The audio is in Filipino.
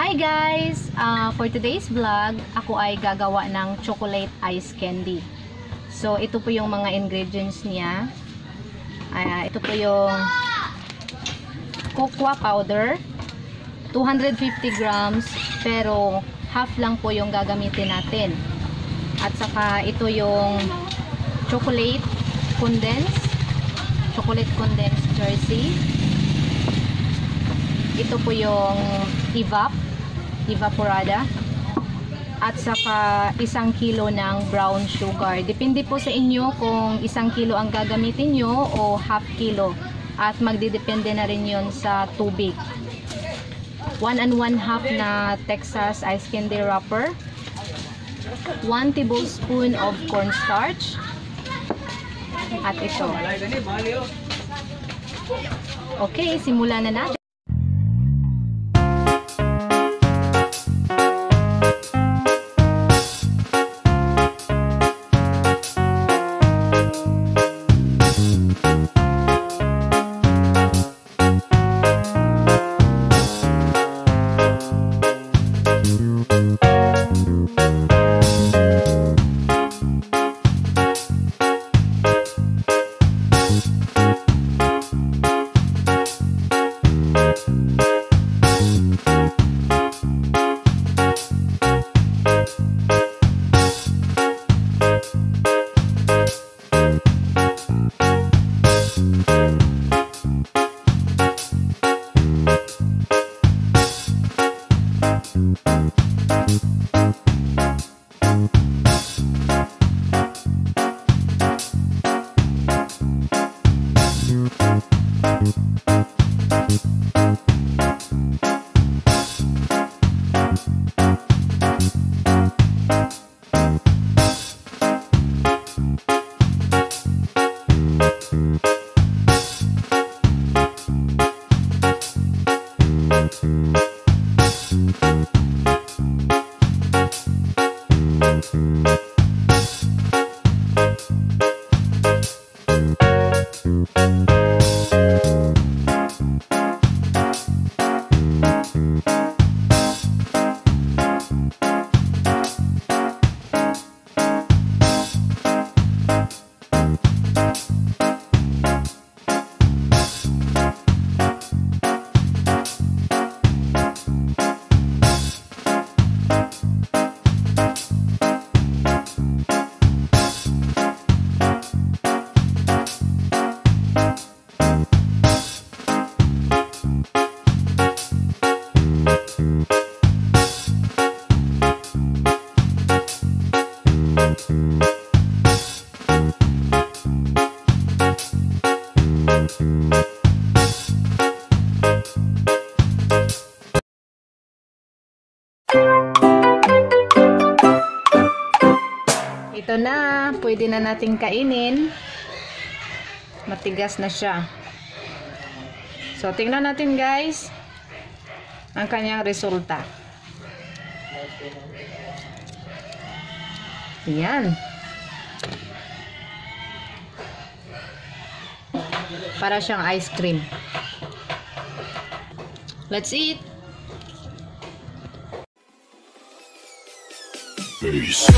Hi guys! For today's vlog, ako ay gagawa ng chocolate ice candy. So, ito po yung mga ingredients niya. Ito po yung cocoa powder, 250 grams, pero half lang po yung gagamitin natin. At saka ito yung chocolate condensed jersey. Ito po yung evaporada. At saka 1 kilo ng brown sugar. Depende po sa inyo kung 1 kilo ang gagamitin nyo o half kilo. At magdidepende na rin yun sa tubig. 1 1/2 na Texas ice candy wrapper. 1 tablespoon of cornstarch. At ito. Okay, simulan na natin. Ito na, pwede na nating kainin. Matigas na siya. So, tingnan natin guys ang kanyang resulta. Ayan. Para siyang ice cream. Let's eat! Peace.